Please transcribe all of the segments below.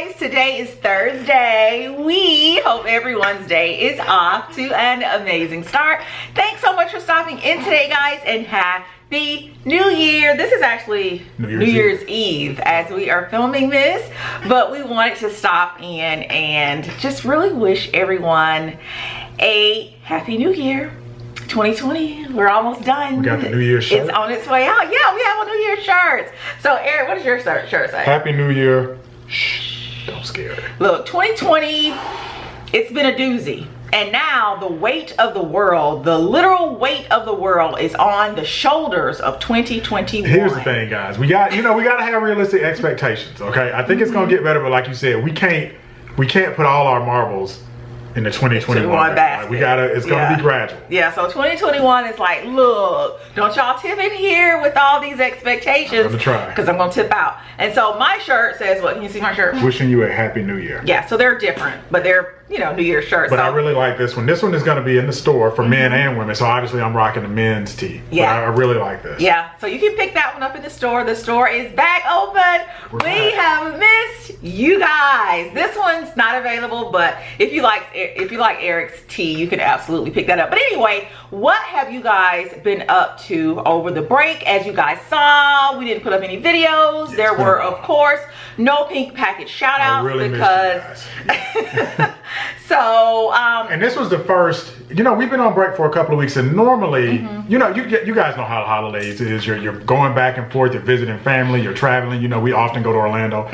guys, today is Thursday. We hope everyone's day is off to an amazing start. Thanks so much for stopping in today, guys, and happy New Year. This is actually New Year's Eve as we are filming this, but we wanted to stop in and just really wish everyone a happy New Year. 2020, we're almost done. We got the New Year's shirt. It's on its way out. Yeah, we have a New Year's shirt. So Eric, what does your shirt say? Happy New Year. Shh, don't scare it. Look, 2020, it's been a doozy. And now the weight of the world, the literal weight of the world is on the shoulders of 2021. Here's the thing, guys. We got to have realistic expectations, okay? I think it's going to get better, but like you said, we can't put all our marbles in the 2021 basket. It's gonna be gradual. Yeah, so 2021 is like, look, don't y'all tip in here with all these expectations. I'm gonna try. Because I'm gonna tip out. And so my shirt says what? Can you see my shirt? Wishing you a happy New Year. Yeah, so they're different, but they're, you know, New Year's shirts. But I really like this one. This one is gonna be in the store for men and women. So obviously I'm rocking the men's tee. Yeah. But I really like this. Yeah, so you can pick that one up in the store. The store is back open. We have missed you guys. This one's not available, but if you like Eric's tee, you can absolutely pick that up. But anyway, what have you guys been up to over the break? As you guys saw, we didn't put up any videos. Yes, there were, of course, no pink package shout outs because so and this was the first, you know, we've been on break for a couple of weeks, and normally, you know, you guys know how the holidays is. You're going back and forth, you're visiting family, you're traveling. You know, we often go to Orlando.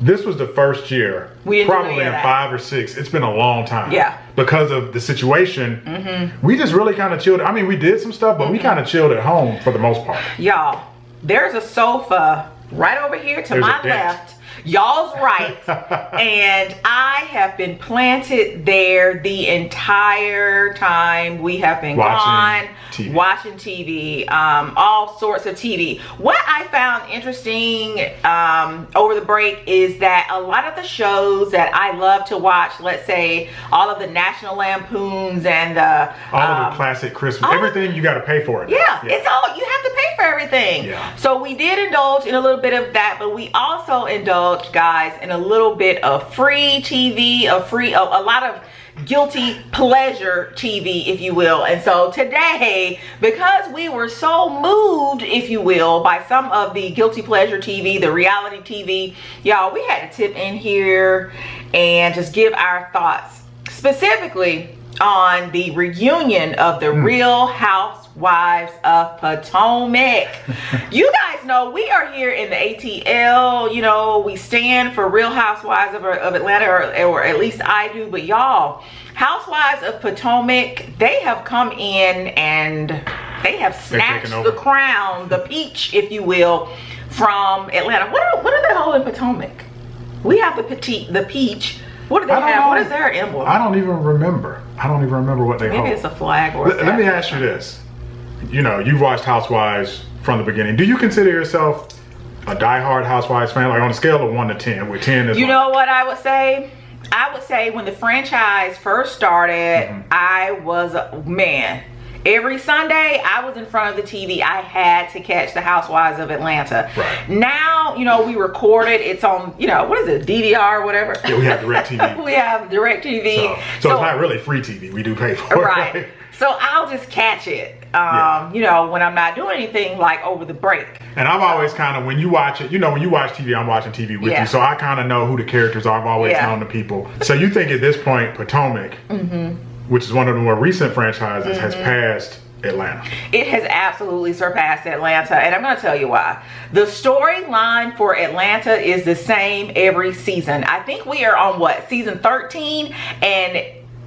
This was the first year, probably in 5 or 6. It's been a long time. Yeah. Because of the situation, we just really kind of chilled. I mean, we did some stuff, but we kind of chilled at home for the most part. Y'all, there's a sofa right over here to my left. Y'all's right. And I have been planted there the entire time we have been watching TV, all sorts of TV. What I found interesting over the break is that a lot of the shows that I love to watch, let's say all of the National Lampoons and all of the classic Christmas, everything you got to pay for it. Yeah, it's all, you have to pay for everything. Yeah. So we did indulge in a little bit of that, but we also indulged, guys, in a little bit of free TV, a lot of guilty pleasure TV, if you will. And so today, because we were so moved, if you will, by some of the guilty pleasure TV, the reality TV, y'all, we had to tip in here and just give our thoughts specifically on the reunion of the Real Housewives of Potomac. You guys know we are here in the ATL. You know, we stand for Real Housewives of Atlanta, or at least I do. But y'all, Housewives of Potomac, they have come in and they have snatched the crown, the peach, if you will, from Atlanta. What are they holding Potomac? We have the peach. What do they have? What is their emblem? I don't even remember. What they hold. Maybe it's a flag or a Let me ask you this. You know, you've watched Housewives from the beginning. Do you consider yourself a diehard Housewives fan? Like on a scale of 1 to 10, where 10 is... You know what I would say? I would say when the franchise first started, I was, man, every Sunday I was in front of the TV. I had to catch the Housewives of Atlanta. Right. Now, you know, we record it. It's on, you know, what is it, DVR or whatever? Yeah, we have DirecTV. We have DirecTV. So it's not really free TV. We do pay for it. Right. So I'll just catch it, you know, when I'm not doing anything, like over the break. And I've always kind of, when you watch it, you know, when you watch TV, I'm watching TV with you. So I kind of know who the characters are. I've always known the people. So you think at this point, Potomac, which is one of the more recent franchises, has passed Atlanta? It has absolutely surpassed Atlanta, and I'm going to tell you why. The storyline for Atlanta is the same every season. I think we are on what, season 13, and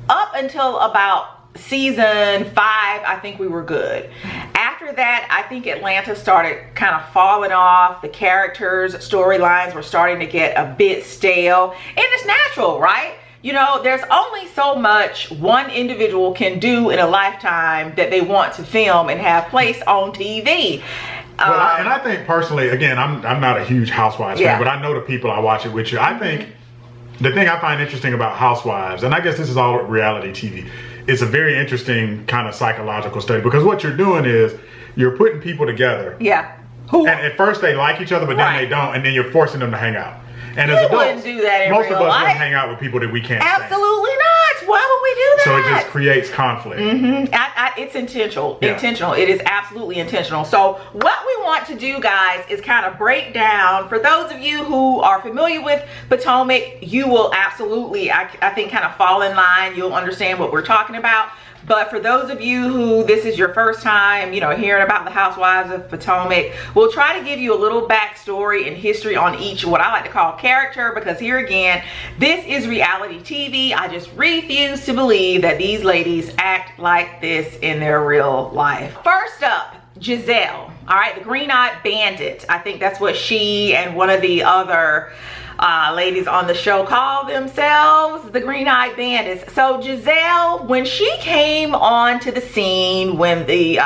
up until about season 5, I think we were good. After that, I think Atlanta started kind of falling off. The characters, storylines were starting to get a bit stale, and it's natural, right? You know, there's only so much one individual can do in a lifetime that they want to film and have placed on TV. Well, and I think personally, again, I'm not a huge Housewives fan, but I know the people I watch it with you. I think the thing I find interesting about Housewives, and I guess this is all reality TV, it's a very interesting kind of psychological study, because what you're doing is you're putting people together. Yeah. And at first they like each other, but then they don't, and then you're forcing them to hang out. And as adults, wouldn't do that in most real of us life. wouldn't hang out with people that we can't stand. Absolutely not. Why would we do that? So it just creates conflict. It's intentional. Yeah. Intentional. It is absolutely intentional. So what we want to do, guys, is kind of break down. For those of you who are familiar with Potomac, you will absolutely, I think, kind of fall in line. You'll understand what we're talking about. But for those of you who this is your first time, you know, hearing about the Housewives of Potomac, we'll try to give you a little backstory and history on each, what I like to call character, because here again, this is reality TV. I just refuse to believe that these ladies act like this in their real life. First up, Giselle, all right, the green-eyed bandit. I think that's what she and one of the other ladies on the show call themselves, the green-eyed bandits. So Giselle, when she came onto the scene, when the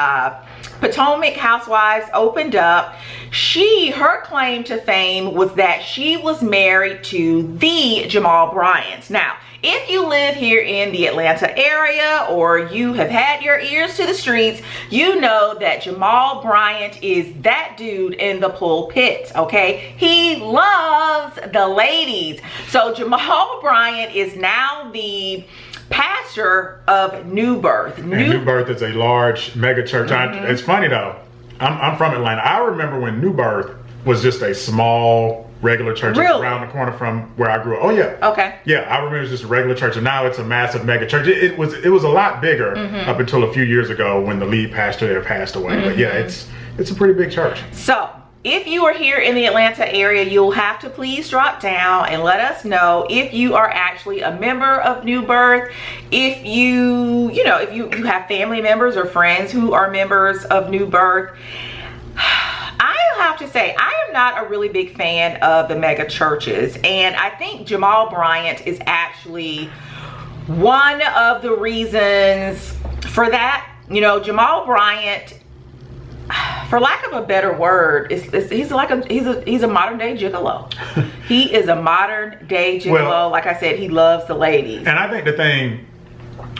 Potomac Housewives opened up, her claim to fame was that she was married to the Jamal Bryant. Now, if you live here in the Atlanta area, or you have had your ears to the streets, you know that Jamal Bryant is that dude in the pulpit, okay? He loves the ladies. So Jamal Bryant is now the pastor of New Birth. And New Birth is a large mega church. It's funny though, I'm from Atlanta. I remember when New Birth was just a small regular church. Really? Around the corner from where I grew up. Oh yeah. Okay. Yeah, I remember it was just a regular church, and now it's a massive mega church. It was a lot bigger up until a few years ago when the lead pastor there passed away. But yeah, it's a pretty big church. So if you are here in the Atlanta area, you'll have to please drop down and let us know if you are actually a member of New Birth, if you have family members or friends who are members of New Birth. I have to say, I am not a really big fan of the mega churches, and I think Jamal Bryant is actually one of the reasons for that. You know, Jamal Bryant, for lack of a better word, he's a modern day gigolo. He is a modern day gigolo. Well, like I said, he loves the ladies. And I think the thing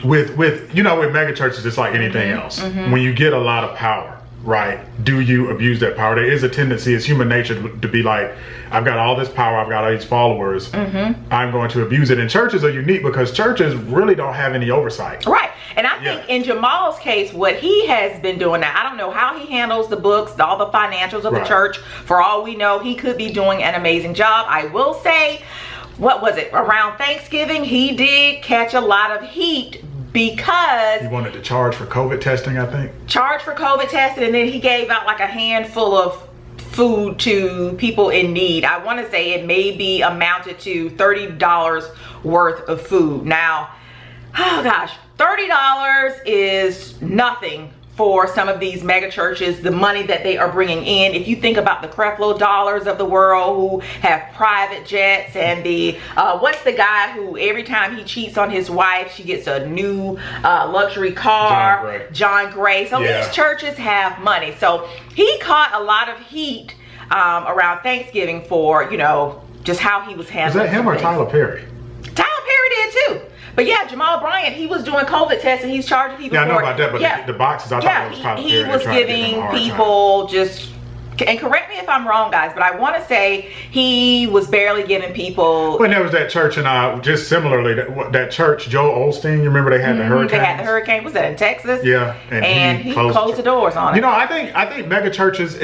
with mega churches, it's like anything else. When you get a lot of power, right, do you abuse that power? There is a tendency, it's human nature to be like, I've got all this power, I've got all these followers, I'm going to abuse it. And churches are unique because churches really don't have any oversight. Right. And I think in Jamal's case, what he has been doing now, I don't know how he handles the books, all the financials of the church. For all we know, he could be doing an amazing job. I will say, what was it? Around Thanksgiving, he did catch a lot of heat because he wanted to charge for COVID testing, I think. Charge for COVID testing, and then he gave out like a handful of food to people in need. I want to say it maybe amounted to $30 worth of food. Now, oh gosh, $30 is nothing for some of these mega churches, the money that they are bringing in. If you think about the Creflo Dollars of the world who have private jets, and the what's the guy who every time he cheats on his wife, she gets a new luxury car? John Gray. So these churches have money. So he caught a lot of heat around Thanksgiving for, you know, just how he was handling. Was that him or Tyler Perry? Tyler Perry did too. But yeah, Jamal Bryant, he was doing COVID tests and he's charging people. Yeah, I know about that, but the boxes, I thought it was Tyler Perry. He was giving people just, and correct me if I'm wrong, guys, but I want to say he was barely giving people. When there was that church, and just similarly, that church, Joel Osteen, you remember they had the hurricane? They had the hurricane, was that in Texas? Yeah, and he closed the doors on it. You know, I think mega churches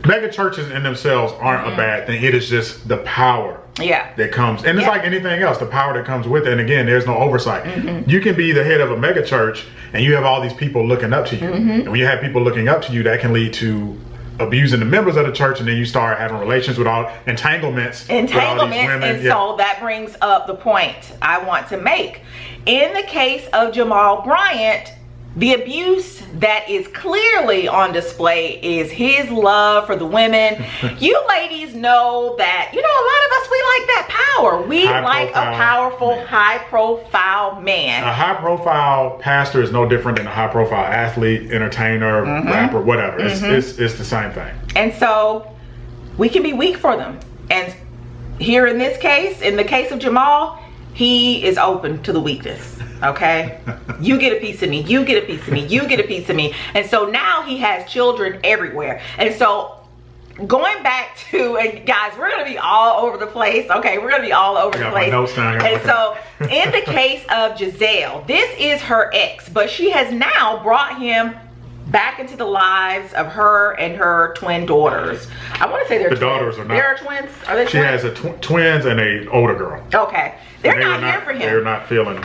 mega churches in themselves aren't a bad thing. It is just the power that comes, and it's like anything else, the power that comes with it. And again, there's no oversight. You can be the head of a mega church and you have all these people looking up to you, and when you have people looking up to you, that can lead to abusing the members of the church, and then you start having relations with all entanglements with all these women. And so that brings up the point I want to make. In the case of Jamal Bryant, the abuse that is clearly on display is his love for the women. You ladies know that, you know, a lot of us, we like that power. We like a powerful, high-profile man. A high-profile pastor is no different than a high-profile athlete, entertainer, rapper, whatever. It's the same thing. And so we can be weak for them. And here in this case, in the case of Jamal, he is open to the weakness. Okay, you get a piece of me, you get a piece of me, you get a piece of me. And so now he has children everywhere. And so going back to, and guys, we're gonna be all over the place. Okay, we're gonna be all over the place. And so in the case of Giselle, this is her ex, but she has now brought him back into the lives of her and her twin daughters. I want to say they're twins. Daughters are not. They're twins? Are they twins? She has twins and a older girl. Okay. They're not here for him. They're not feeling.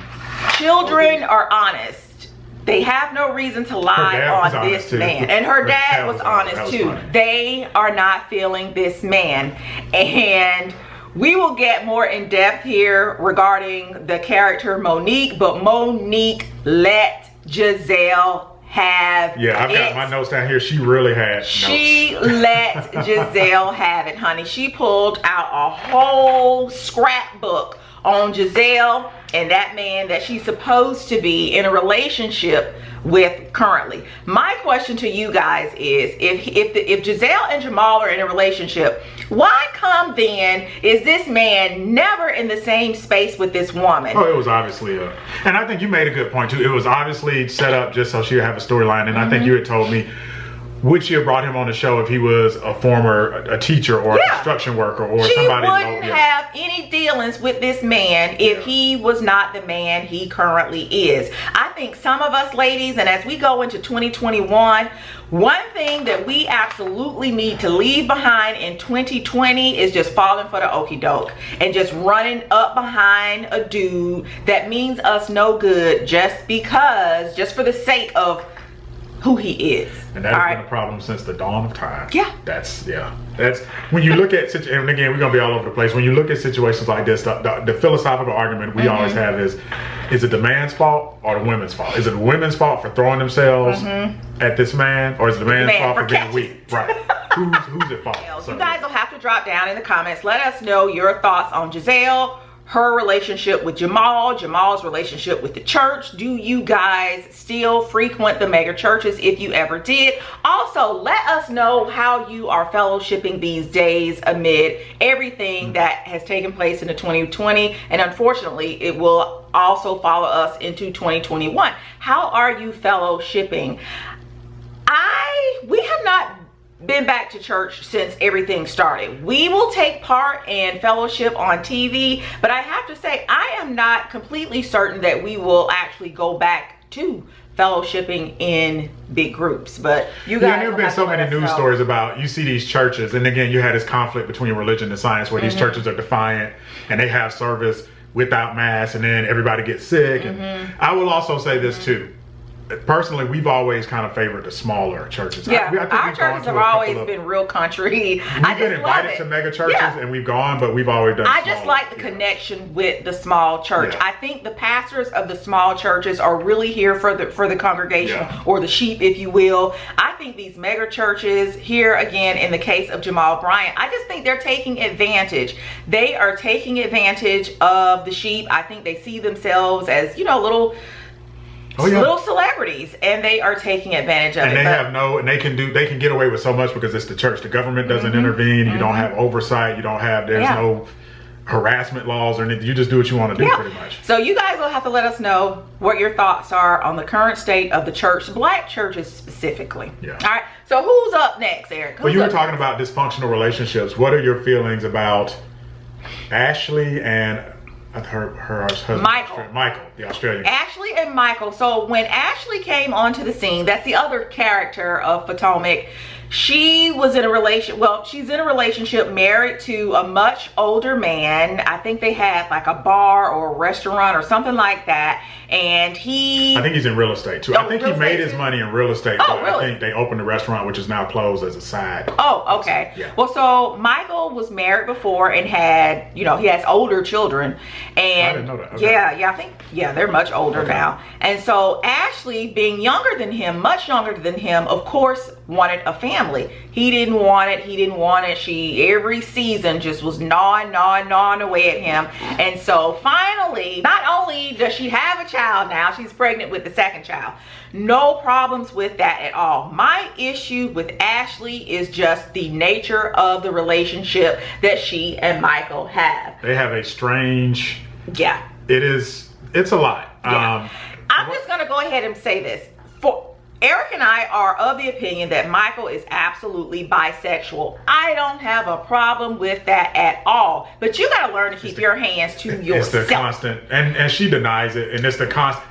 Children are honest. They have no reason to lie on this man. And her dad was honest too. They are not feeling this man. And we will get more in depth here regarding the character Monique, but Monique let Giselle have it. Yeah, I've got my notes down here. She really had notes. She let Giselle have it, honey. She pulled out a whole scrapbook on Giselle and that man that she's supposed to be in a relationship with currently. My question to you guys is, if Giselle and Jamal are in a relationship, why come then is this man never in the same space with this woman? Oh, it was obviously and I think you made a good point too. It was obviously set up just so she would have a storyline, and I think you had told me, would she have brought him on the show if he was a teacher or a construction worker or somebody? She wouldn't have any dealings with this man if he was not the man he currently is. I think some of us ladies, and as we go into 2021, one thing that we absolutely need to leave behind in 2020 is just falling for the okie doke and just running up behind a dude that means us no good just for the sake of who he is. And that has been a problem since the dawn of time. Yeah. That's when you look at, and again, we're gonna be all over the place. When you look at situations like this, the philosophical argument we always have is it the man's fault or the women's fault? Is it the women's fault for throwing themselves at this man, or is it the man's fault for being weak? Right. Who's at fault? You guys will have to drop down in the comments. Let us know your thoughts on Giselle, her relationship with Jamal, Jamal's relationship with the church. Do you guys still frequent the mega churches if you ever did? Also, let us know how you are fellowshipping these days amid everything that has taken place in the 2020. And unfortunately, it will also follow us into 2021. How are you fellowshipping? We have not been back to church since everything started. We will take part in fellowship on TV, but I have to say I am not completely certain that we will actually go back to fellowshipping in big groups. But you guys, there have been so many news stories about, you see these churches, and again you had this conflict between religion and science where these churches are defiant and they have service without mass, and then everybody gets sick. And I will also say this too. Personally, we've always kind of favored the smaller churches. Yeah, I think our churches have always been real country. We've been invited to mega churches and we've gone, but we've always done I just like the connection with the small church. I think the pastors of the small churches are really here for the congregation or the sheep, if you will. I think these mega churches here, again, in the case of Jamal Bryant, I just think they're taking advantage. They are taking advantage of the sheep. I think they see themselves as, little celebrities, and they are taking advantage of it. And they can get away with so much because it's the church. The government doesn't intervene. You don't have oversight. You don't have, there's no harassment laws or anything. You just do what you want to do pretty much. So you guys will have to let us know what your thoughts are on the current state of the church, black churches specifically. All right. So who's up next, Eric? Well, you were talking about dysfunctional relationships. What are your feelings about Ashley and her husband, Michael, the Australian. Ashley and Michael. So when Ashley came onto the scene, that's the other character of Potomac. She was in a she's in a relationship, married to a much older man. I think they had like a bar or a restaurant or something like that. And I think he's in real estate too. I think he made his money in real estate. Oh, really? I think they opened a restaurant, which is now closed, as a side. Oh, okay. Yeah. Well, so Michael was married before and had, he has older children. And I didn't know that. Okay. I think, they're much older now. And so Ashley, being younger than him, much younger than him, of course, wanted a family. He didn't want it. She, every season, just was gnawing away at him. And so finally, not only does she have a child now, she's pregnant with the second child. No problems with that at all. My issue with Ashley is just the nature of the relationship that she and Michael have. They have a strange... It's a lot. I'm just going to go ahead and say this. Eric and I are of the opinion that Michael is absolutely bisexual. I don't have a problem with that at all. But you got to learn to keep your hands to yourself. It's the constant, and she denies it, and it's the constant.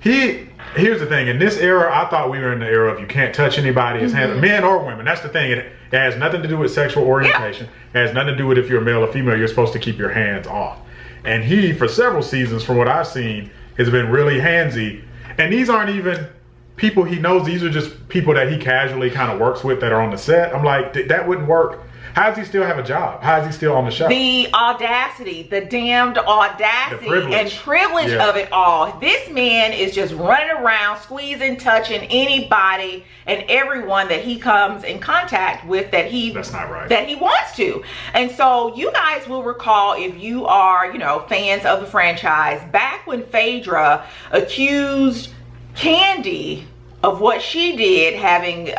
Here's the thing. In this era, I thought we were in the era of you can't touch anybody, as men or women. That's the thing. It has nothing to do with sexual orientation. It has nothing to do with if you're male or female. You're supposed to keep your hands off. And he, for several seasons, from what I've seen, has been really handsy. And these aren't even people he knows. These are just people that he casually kind of works with that are on the set. I'm like, that wouldn't work. How does he still have a job? How is he still on the show? The audacity, the damned audacity and privilege of it all. This man is just running around, squeezing, touching anybody and everyone that he comes in contact with that's not right. That he wants to. And so you guys will recall, if you are, fans of the franchise, back when Phaedra accused Candy of what she did, having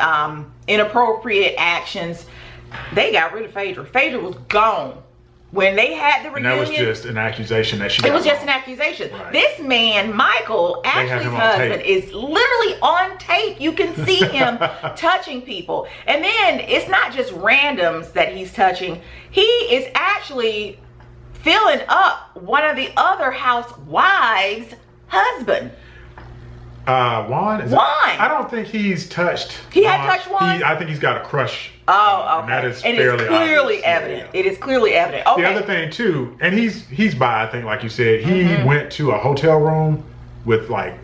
inappropriate actions, they got rid of Phaedra. Phaedra was gone when they had the reunion. And that was just an accusation that she got. It was just an accusation. Right. This man, Michael, Ashley's husband, is literally on tape. You can see him touching people. And then it's not just randoms that he's touching. He is actually filling up one of the other housewives' husband. Juan? I don't think he's touched. He had touched Juan? I think he's got a crush. Oh, okay. And that is fairly clearly evident. Yeah. It is clearly evident. Okay. The other thing too, and he's bi, I think, like you said, he went to a hotel room with like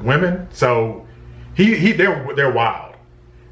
women. So they're wild.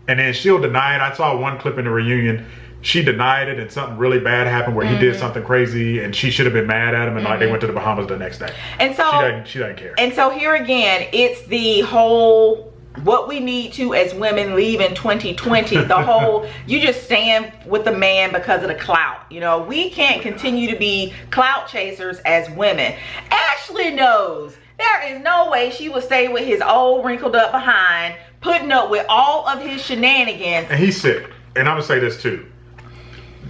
And then she'll deny it. I saw one clip in the reunion. She denied it, and something really bad happened where he did something crazy, and she should have been mad at him, and like they went to the Bahamas the next day. And so she doesn't care. And so here again, it's the whole what we need to as women leave in 2020. The whole you just stand with the man because of the clout. We can't continue to be clout chasers as women. Ashley knows there is no way she would stay with his old wrinkled up behind, putting up with all of his shenanigans. And he's sick. And I'm gonna say this too.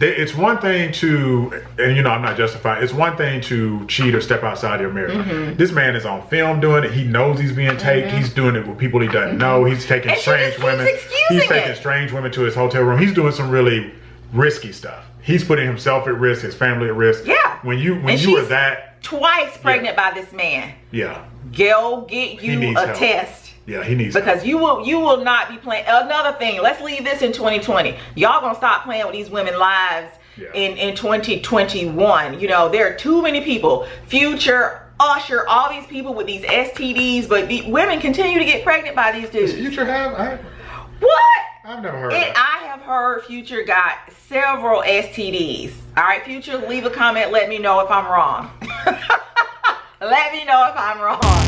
It's one thing to, and I'm not justifying, it's one thing to cheat or step outside your marriage. This man is on film doing it. He knows he's being taped. He's doing it with people he doesn't know. He's taking strange women. He's taking strange women to his hotel room. He's doing some really risky stuff. He's putting himself at risk, his family at risk. Yeah. When you are that twice pregnant by this man. Yeah. Go get you a test. Yeah, he needs because help. you will not be playing. Another thing, let's leave this in 2020. Y'all gonna stop playing with these women's lives in 2021. There are too many people, Future, Usher, all these people with these STDs, but the women continue to get pregnant by these dudes. Does Future have? What? I've never heard that. I have heard Future got several STDs. All right, Future, leave a comment. Let me know if I'm wrong. Let me know if I'm wrong.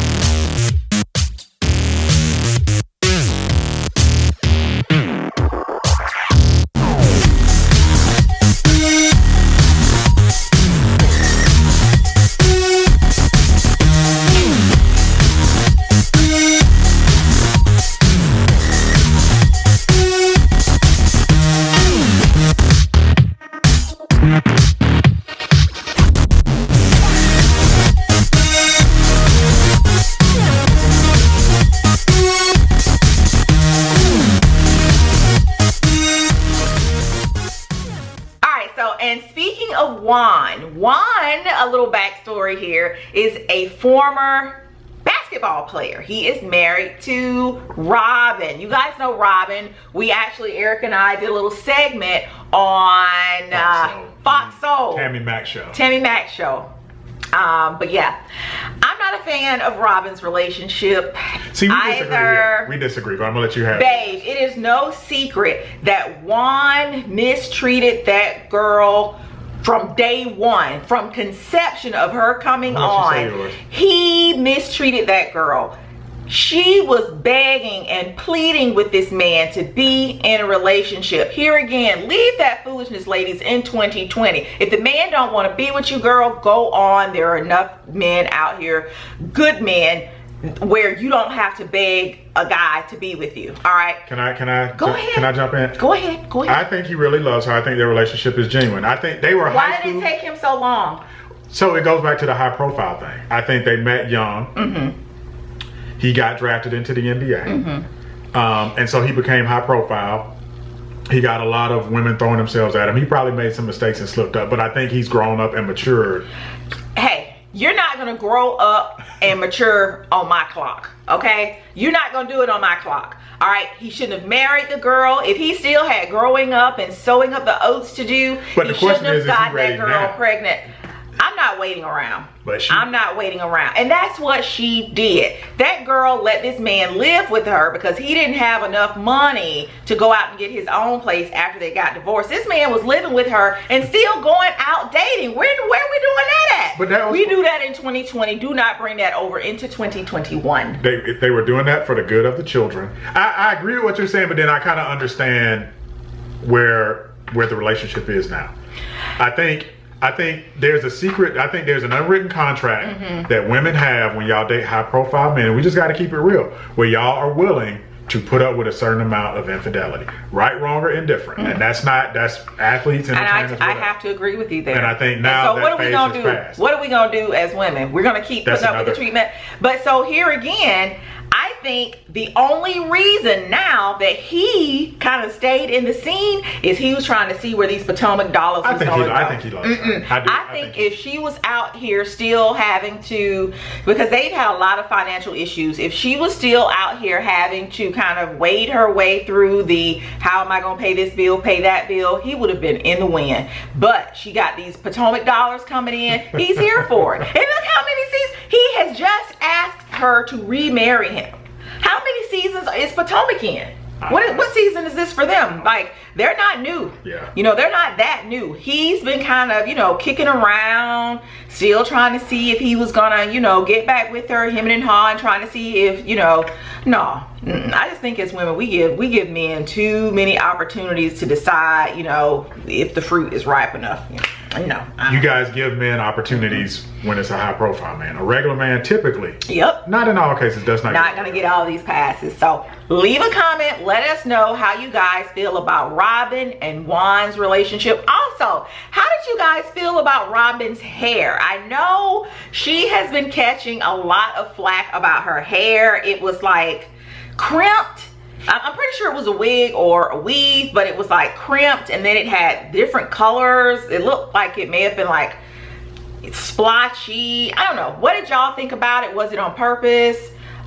Juan, a little backstory here, is a former basketball player. He is married to Robin. You guys know Robin. We actually, Eric and I did a little segment on Fox Soul. Tammy Mack show. But yeah, I'm not a fan of Robin's relationship. See, we disagree here. We disagree, but I'm gonna let you have it. Babe, it is no secret that Juan mistreated that girl from day one, from conception of her coming on. He mistreated that girl. She was begging and pleading with this man to be in a relationship. Here again, leave that foolishness, ladies, in 2020. If the man don't want to be with you, girl, go on. There are enough men out here, good men, where you don't have to beg a guy to be with you. All right. Can I go ahead? Can I jump in? Go ahead. I think he really loves her. I think their relationship is genuine. I think they were high school. Why did it take him so long? So it goes back to the high profile thing. I think they met young. He got drafted into the NBA. And so he became high profile. He got a lot of women throwing themselves at him. He probably made some mistakes and slipped up, but I think he's grown up and matured. Hey, you're not gonna grow up and mature on my clock, okay? You're not gonna do it on my clock. All right, he shouldn't have married the girl. If he still had growing up and sewing up the oats to do, but he shouldn't have gotten that girl pregnant. I'm not waiting around. I'm not waiting around. And that's what she did. That girl let this man live with her because he didn't have enough money to go out and get his own place after they got divorced. This man was living with her and still going out dating. Where are we doing that at? But that was, we do that in 2020. Do not bring that over into 2021. They were doing that for the good of the children. I agree with what you're saying, but then I kind of understand where the relationship is now. I think there's a secret, I think there's an unwritten contract that women have when y'all date high profile men, and we just got to keep it real, where y'all are willing to put up with a certain amount of infidelity, right, wrong, or indifferent. And that's athletes and I have to agree with you there. And I think now so what are we gonna do? Passed. What are we gonna do as women? We're gonna keep putting up with the treatment. But so here again, I think the only reason now that he kind of stayed in the scene is he was trying to see where these Potomac dollars was going to go. I think he loves her. I think if she was out here still having to, because they've had a lot of financial issues, if she was still out here having to kind of wade her way through the, how am I going to pay this bill, pay that bill, he would have been in the wind. But she got these Potomac dollars coming in. He's here for it. And look how many seasons. He has just asked her to remarry him. How many seasons is Potomac in? What season is this for them? Like, they're not new. Yeah. You know, they're not that new. He's been kind of, you know, kicking around, still trying to see if he was gonna, you know, get back with her, him and Han, trying to see if, you know, no. I just think as women, we give men too many opportunities to decide, you know, if the fruit is ripe enough. You know, you guys give men opportunities when it's a high profile man. A regular man typically, not in all cases, does not gonna get all these passes. So leave a comment, let us know how you guys feel about Robin and Juan's relationship. Also, how did you guys feel about Robin's hair? I know she has been catching a lot of flack about her hair. It was like crimped. I'm pretty sure it was a wig or a weave, but it was like crimped, and then it had different colors. It looked like it may have been like splotchy. I don't know. What did y'all think about it? Was it on purpose?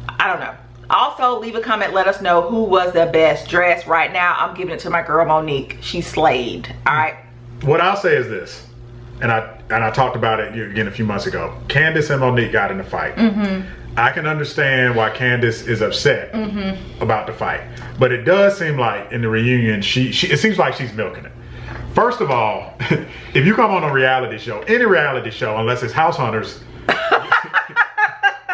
I don't know. Also, leave a comment, let us know who was the best dressed. Right now, I'm giving it to my girl Monique. She slayed. All right. What I'll say is this, and I talked about it again a few months ago. Candice and Monique got in a fight. I can understand why Candice is upset about the fight, but it does seem like in the reunion, it seems like she's milking it. First of all, if you come on a reality show, any reality show, unless it's House Hunters,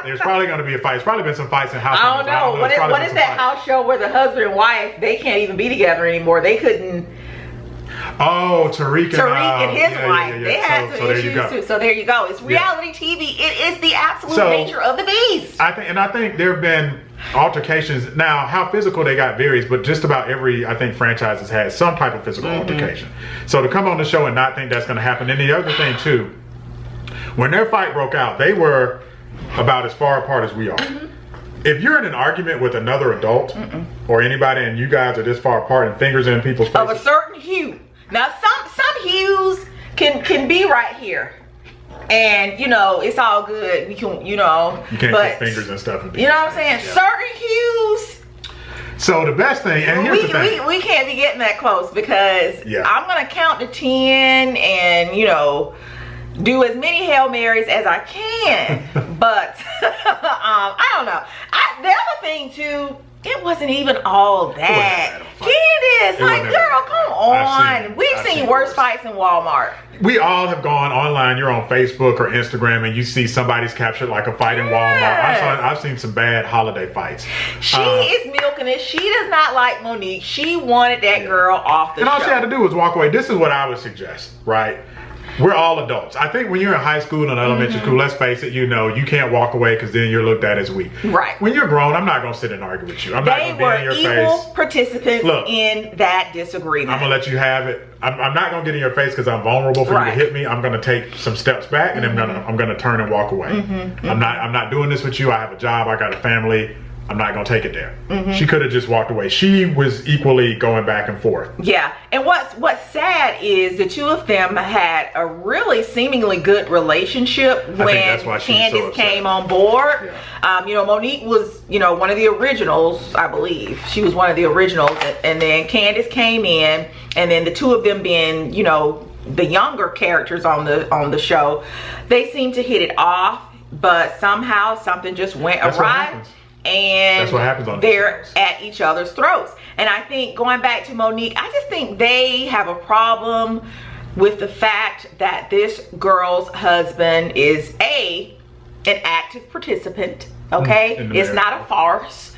there's probably going to be a fight. There's probably been some fights in House Hunters. I don't know. What is that house show where the husband and wife, they can't even be together anymore? They couldn't. Oh, Tariq and his wife. They had some issues too. So there you go. It's reality TV. It is the absolute nature of the beast. I think there have been altercations. Now, how physical they got varies, but just about every, I think, franchise has had some type of physical altercation. So to come on the show and not think that's going to happen. And the other thing too, when their fight broke out, they were about as far apart as we are. If you're in an argument with another adult or anybody and you guys are this far apart and fingers in people's faces. Of a certain hue. Now some hues can be right here. And you know, it's all good. We can, you know. You can't put fingers and stuff in people's You know what I'm saying? Yeah. Certain hues. So the best thing, and here's the thing. We can't be getting that close because I'm gonna count to 10 and, you know, do as many Hail Marys as I can. But I don't know. The other thing too, it wasn't even all that. Candice, like, girl, come on. We've seen worse fights in Walmart. We all have gone online. You're on Facebook or Instagram and you see somebody's captured like a fight in Walmart. I've seen some bad holiday fights. She is milking it. She does not like Monique. She wanted that girl off the show. And all she had to do was walk away. This is what I would suggest, right? We're all adults. I think when you're in high school and elementary school, let's face it, you know, you can't walk away because then you're looked at as weak. Right. When you're grown, I'm not going to sit and argue with you. I'm not going to be in your face. They were evil participants in that disagreement. I'm going to let you have it. I'm not going to get in your face because I'm vulnerable for you to hit me. I'm going to take some steps back and I'm going to turn and walk away. I'm not doing this with you. I have a job. I got a family. I'm not gonna take it there. She could have just walked away. She was equally going back and forth. Yeah, and what's sad is the two of them had a really seemingly good relationship when Candice came on board. Yeah. You know, Monique was, you know, one of the originals, I believe. She was one of the originals, and then Candice came in, and then the two of them being, you know, the younger characters on the show, they seemed to hit it off, but somehow something just went awry. And that's what happens on they're at each other's throats. And I think, going back to Monique, I just think they have a problem with the fact that this girl's husband is an active participant, okay? It's not a farce.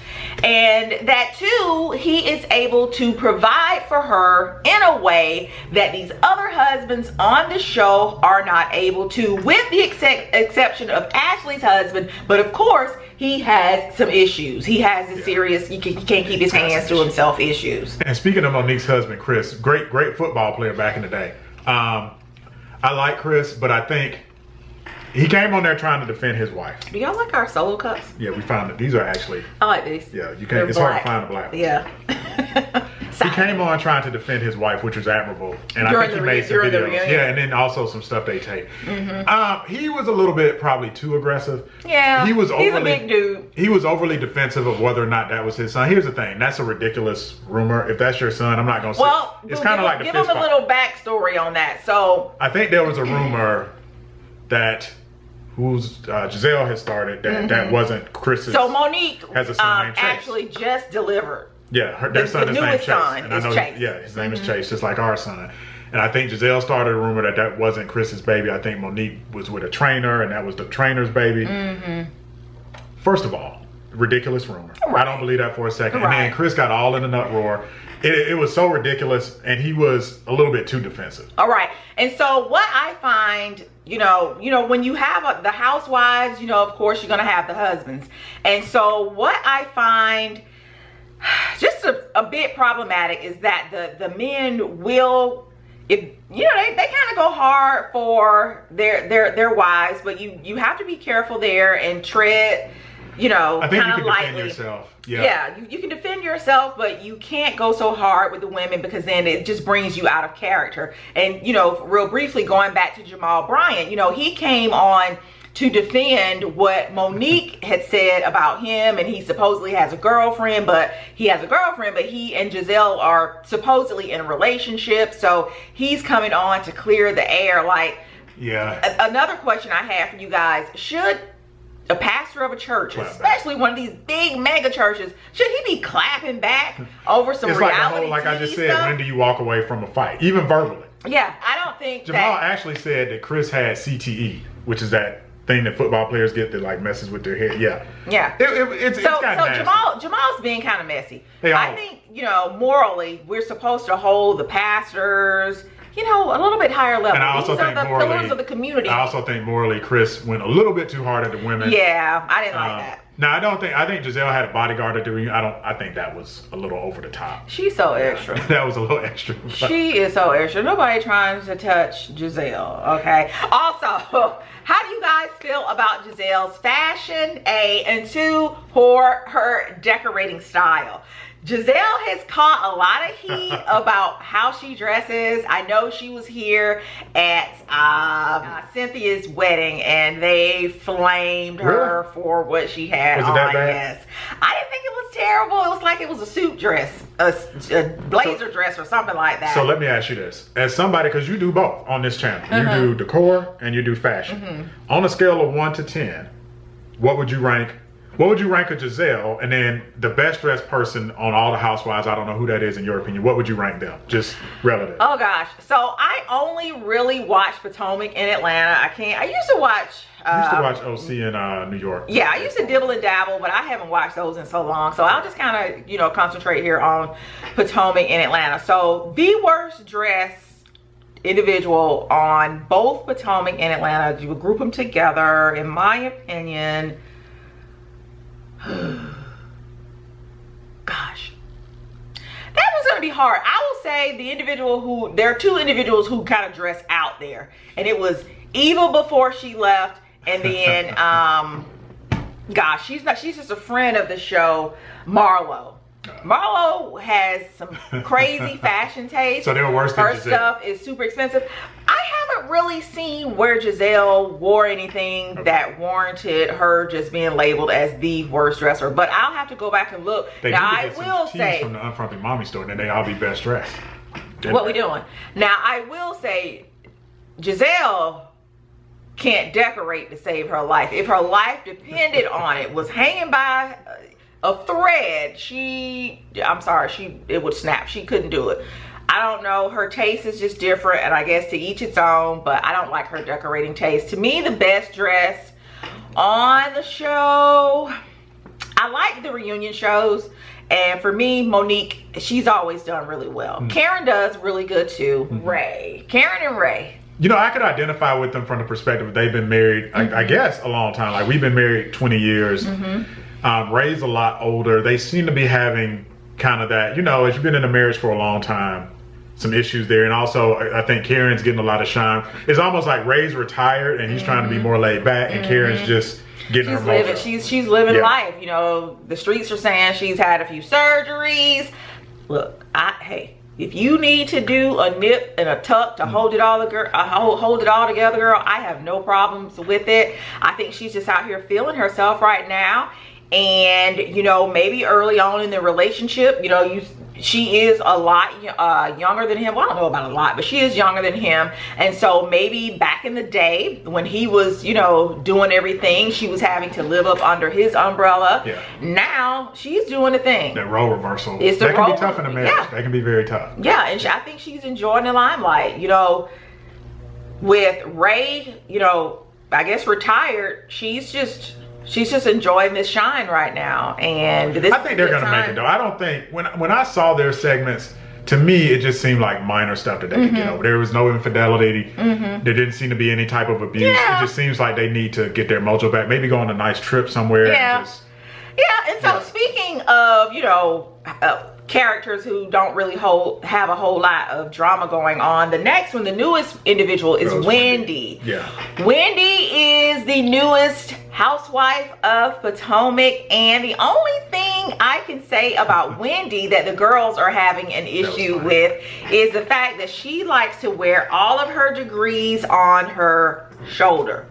And that too, he is able to provide for her in a way that these other husbands on the show are not able to, with the exception of Ashley's husband. But of course, he has some issues. He has a serious, he can't keep his hands to himself issues. And speaking of Monique's husband, Chris, great football player back in the day. I like Chris, but I think he came on there trying to defend his wife. Do y'all like our solo cups? Yeah, we found that these are actually. I like these. Yeah, you can't. It's hard to find a black one. Yeah. He came on trying to defend his wife, which was admirable, and I think he made some videos. Yeah, and then also some stuff they taped. He was a little bit probably too aggressive. Yeah, he's a big dude. He was overly defensive of whether or not that was his son. Here's the thing: that's a ridiculous rumor. If that's your son, I'm not gonna say. Well, it's kind of like the give him a little backstory on that. So I think there was a rumor that Giselle had started that wasn't Chris's. So Monique has a son named Chase. Actually just delivered. Yeah, their son is named Chase. And I know, Chase. Yeah, his name is Chase, just like our son. And I think Giselle started a rumor that wasn't Chris's baby. I think Monique was with a trainer, and that was the trainer's baby. First of all, ridiculous rumor. Right. I don't believe that for a second. Right. And then Chris got all in an uproar. It was so ridiculous, and he was a little bit too defensive. All right. And so what I find, you know, when you have the housewives, you know, of course you're going to have the husbands. And so what I find just a bit problematic is that the men will, if you know, they kind of go hard for their wives, but you have to be careful there and tread, you know, I think kind you of can lightly. Defend yourself. Yeah, you can defend yourself, but you can't go so hard with the women, because then it just brings you out of character. And, you know, real briefly, going back to Jamal Bryant, you know, he came on to defend what Monique had said about him, and he supposedly has a girlfriend, but he and Giselle are supposedly in a relationship, so he's coming on to clear the air. Like, yeah. Another question I have for you guys: should a pastor of a church, especially one of these big mega churches, should he be clapping back over some reality like I just said, stuff? when do you walk away from a fight, even verbally? Yeah, I don't think Jamal actually said that Chris had CTE, which is that thing that football players get that like messes with their head. Yeah. It's kind of nasty. Jamal's being kind of messy. I think, you know, morally, we're supposed to hold the pastors, you know, a little bit higher level. And I also think the pillars of the community. I also think morally, Chris went a little bit too hard at the women. Yeah, I didn't like that. No, I think Giselle had a bodyguard to do. I think that was a little over the top. She's so extra. That was a little extra. She is so extra. Nobody trying to touch Giselle, okay? Also, how do you guys feel about Giselle's fashion, A, and 2, for her decorating style? Giselle has caught a lot of heat about how she dresses. I know she was here at Cynthia's wedding, and they flamed her for what she had on. That bad? Yes. I didn't think it was terrible. It was like it was a suit dress, a blazer dress or something like that. So let me ask you this. As somebody, because you do both on this channel. You do decor and you do fashion. On a scale of 1 to 10, what would you rank? What would you rank a Giselle, and then the best dressed person on all the housewives? I don't know who that is in your opinion. What would you rank them? Just relative. Oh gosh. So I only really watch Potomac in Atlanta. I used to watch OC in New York. Yeah, I used to dibble and dabble, but I haven't watched those in so long. So I'll just kind of, you know, concentrate here on Potomac in Atlanta. So the worst dressed individual on both Potomac and Atlanta, you would group them together, in my opinion. Gosh, that was gonna be hard. I will say there are two individuals who kind of dress out there, and it was Eva before she left, and then Gosh, she's just a friend of the show, Marlo. Marlo has some crazy fashion taste. So they were worse than Her Giselle. stuff is super expensive. I haven't really seen where Giselle wore anything that warranted her just being labeled as the worst dresser. But I'll have to go back and look. They now need I to get will some say tees from the Unfrumpy Mommy store, and then they all be best dressed. what we doing. Now I will say Giselle can't decorate to save her life. If her life depended on it, was hanging by a thread, it would snap. She couldn't do it. I don't know, her taste is just different, and I guess to each its own, but I don't like her decorating taste. To me, the best dress on the show, I like the reunion shows, and for me, Monique, she's always done really well. Karen does really good too. Karen and Ray. You know, I could identify with them from the perspective of they've been married, I guess, a long time. Like, we've been married 20 years. Ray's a lot older. They seem to be having kind of that, you know, as you've been in a marriage for a long time, some issues there. And also, I think Karen's getting a lot of shine. It's almost like Ray's retired and he's trying to be more laid back, and Karen's just getting her mojo. She's living life. You know, the streets are saying she's had a few surgeries. Look, hey, if you need to do a nip and a tuck to hold it all together, girl, I have no problems with it. I think she's just out here feeling herself right now. And, you know, maybe early on in the relationship, you know, she is a lot younger than him. Well, I don't know about a lot, but she is younger than him. And so maybe back in the day when he was, you know, doing everything, she was having to live up under his umbrella. Now she's doing the thing. That role reversal. That can be tough in a marriage. That can be very tough. Yeah, and I think she's enjoying the limelight. You know, with Ray, you know, I guess retired, she's just enjoying this shine right now, and I think they're gonna make it though. I don't think when I saw their segments, to me it just seemed like minor stuff that they could get over. There was no infidelity. There didn't seem to be any type of abuse. It just seems like they need to get their mojo back. Maybe go on a nice trip somewhere. And just, and so speaking of, you know, characters who don't really have a whole lot of drama going on, the next one, the newest individual is Wendy. Wendy is the newest housewife of Potomac, and the only thing I can say about Wendy that the girls are having an issue with is the fact that she likes to wear all of her degrees on her shoulder,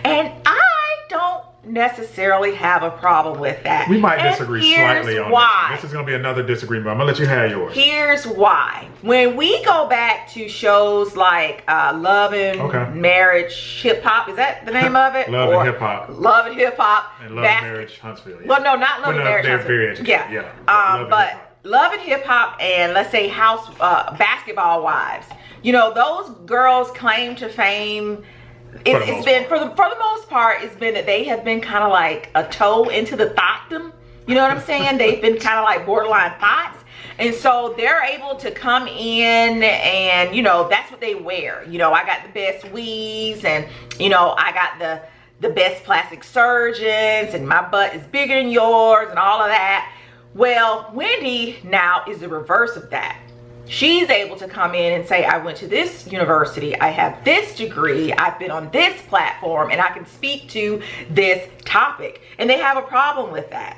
and I don't necessarily have a problem with that. We might disagree slightly on why. This is going to be another disagreement. I'm going to let you have yours. Here's why. When we go back to shows like Love and Marriage Hip Hop, is that the name of it? Love and Hip Hop. Love and Hip Hop. And Love and Marriage Huntsville. Well, no, not Love and Marriage Huntsville. But Love and Hip Hop and let's say Basketball Wives. You know, those girls claim to fame. It's been for the most part, it's been that they have been kind of like a toe into the thoughtdom. You know what I'm saying? They've been kind of like borderline thoughts, and so they're able to come in and, you know, that's what they wear. You know, I got the best weaves, and, you know, I got the best plastic surgeons, and my butt is bigger than yours, and all of that. Well, Wendy now is the reverse of that. She's able to come in and say, I went to this university, I have this degree, I've been on this platform, and I can speak to this topic. And they have a problem with that.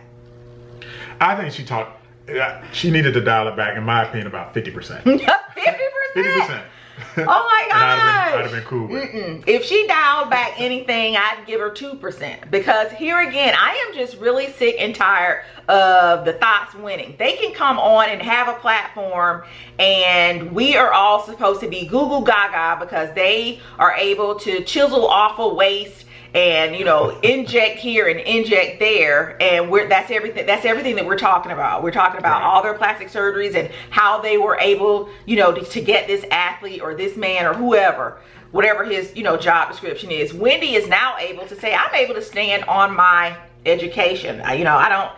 I think she needed to dial it back, in my opinion, about 50%. 50%? 50%. Oh my gosh. I'd have been cool with it. If she dialed back anything, I'd give her 2, because here again, I am just really sick and tired of the thoughts winning. They can come on and have a platform, and we are all supposed to be goo goo gaga because they are able to chisel off a waist and, you know, inject here and inject there, and that's everything that we're talking about. We're talking about all their plastic surgeries and how they were able, you know, to get this athlete or this man or whatever his, you know, job description is. Wendy is now able to say, I'm able to stand on my education. You know, I don't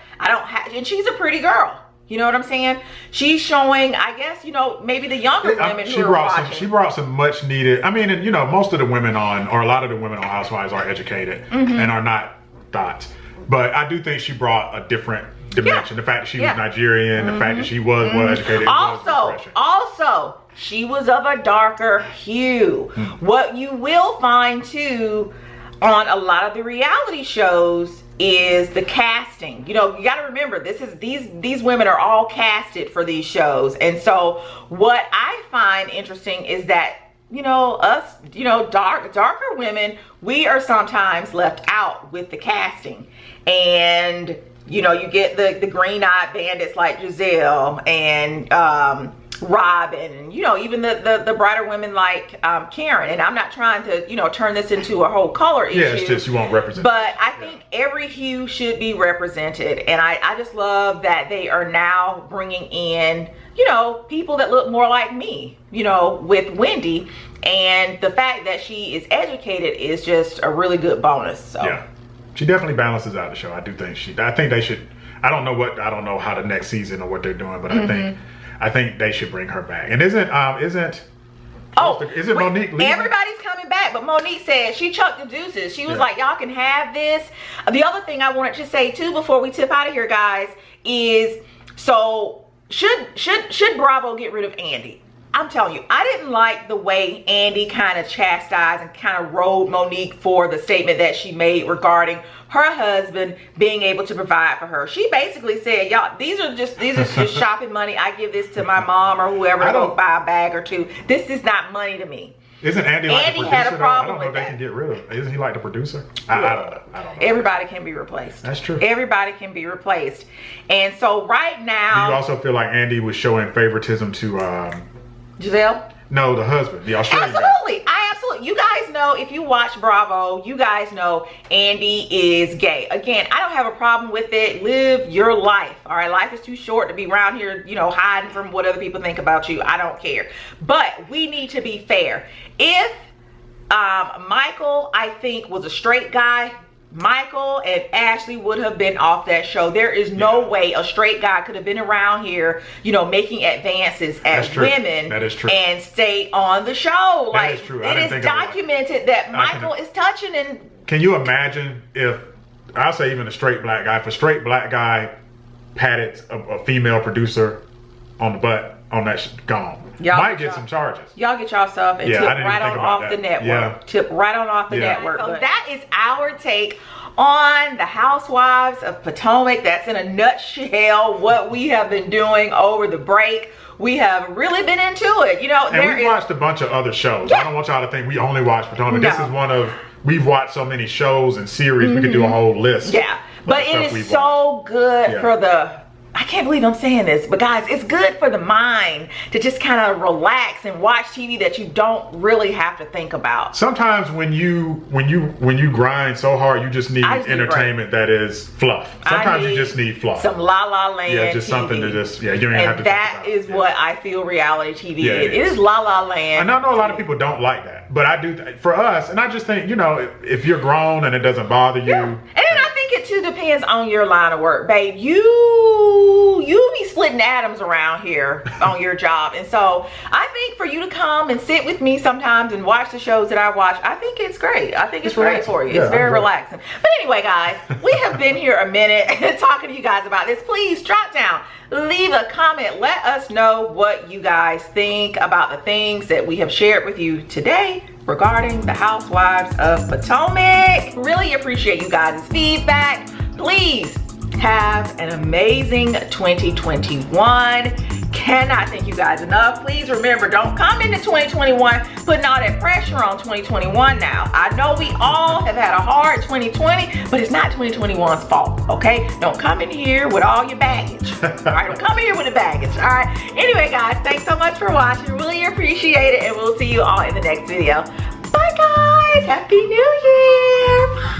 have, and she's a pretty girl. You know what I'm saying? She's showing, I guess, you know, maybe the younger women who are watching. She brought some much needed, I mean, and, you know, most of the women on, or a lot of the women on Housewives are educated and are not thoughts. But I do think she brought a different dimension. The fact that she was Nigerian, the fact that she was well educated. Also, she was of a darker hue. What you will find too, on a lot of the reality shows is the casting. You know, you got to remember, these women are all casted for these shows. And so what I find interesting is that, you know, us, you know, darker women, we are sometimes left out with the casting. And, you know, you get the green-eyed bandits like Giselle and Robin, and, you know, even the brighter women like Karen. And I'm not trying to, you know, turn this into a whole color issue. Yeah, it's just you won't represent. But I think every hue should be represented. And I just love that they are now bringing in, you know, people that look more like me, you know, with Wendy. And the fact that she is educated is just a really good bonus. So yeah, she definitely balances out the show. I do think I think they should. I don't know how the next season or what they're doing, but I think they should bring her back. And isn't Monique leaving? Everybody's coming back, but Monique said she chucked the deuces. She was like, y'all can have this. The other thing I wanted to say too before we tip out of here, guys, is so should Bravo get rid of Andy? I'm telling you, I didn't like the way Andy kind of chastised and kind of rode Monique for the statement that she made regarding her husband being able to provide for her. She basically said, y'all, these are just shopping money. I give this to my mom or whoever to go buy a bag or two. This is not money to me. Isn't Andy like the producer? Had a problem I don't know if they can get rid of him. Isn't he like the producer? I don't know. Everybody can be replaced. That's true. Everybody can be replaced. And so right now, do you also feel like Andy was showing favoritism to Giselle? No, the husband, the Australian Absolutely. You guys know, if you watch Bravo, you guys know Andy is gay. Again, I don't have a problem with it. Live your life. All right, life is too short to be around here, you know, hiding from what other people think about you. I don't care. But we need to be fair. If Michael, I think, was a straight guy, Michael and Ashley would have been off that show. There is no way a straight guy could have been around here, you know, making advances at women and stay on the show. That is true. It is documented that Michael is touching. And can you imagine if, I'll say even a straight black guy, if a straight black guy patted a female producer on the butt on that gone, might get some charges. Y'all get y'all stuff and tip right on off the network. Yeah. Tip right on off the network. So that is our take on the Housewives of Potomac. That's in a nutshell what we have been doing over the break. We have really been into it. You know, and we've watched a bunch of other shows. I don't want y'all to think we only watch Potomac. No. This is one of, we've watched so many shows and series. We could do a whole list. Yeah, but it is so good for the, I can't believe I'm saying this, but guys, it's good for the mind to just kind of relax and watch TV that you don't really have to think about. Sometimes when you grind so hard, you just need entertainment that is fluff. Sometimes you just need fluff. Some La La Land. Yeah, just TV. Something to just, you don't even have to that think about is what I feel reality TV is. It is La La Land. And I know a lot of people don't like that, but I do, for us, and I just think, you know, if you're grown and it doesn't bother you. And I think it too depends on your line of work, babe. You be splitting atoms around here on your job. And so I think for you to come and sit with me sometimes and watch the shows that I watch, I think it's great. I think it's great for you. It's very relaxing. But anyway, guys, we have been here a minute talking to you guys about this. Please drop down, leave a comment. Let us know what you guys think about the things that we have shared with you today regarding the Housewives of Potomac. Really appreciate you guys' feedback. Please have an amazing 2021. Cannot thank you guys enough. Please remember, don't come into 2021 putting all that pressure on 2021 now. I know we all have had a hard 2020, but it's not 2021's fault, okay? Don't come in here with all your baggage. All right, don't come in here with the baggage, all right? Anyway, guys, thanks so much for watching. Really appreciate it, and we'll see you all in the next video. Bye, guys. Happy New Year. Bye.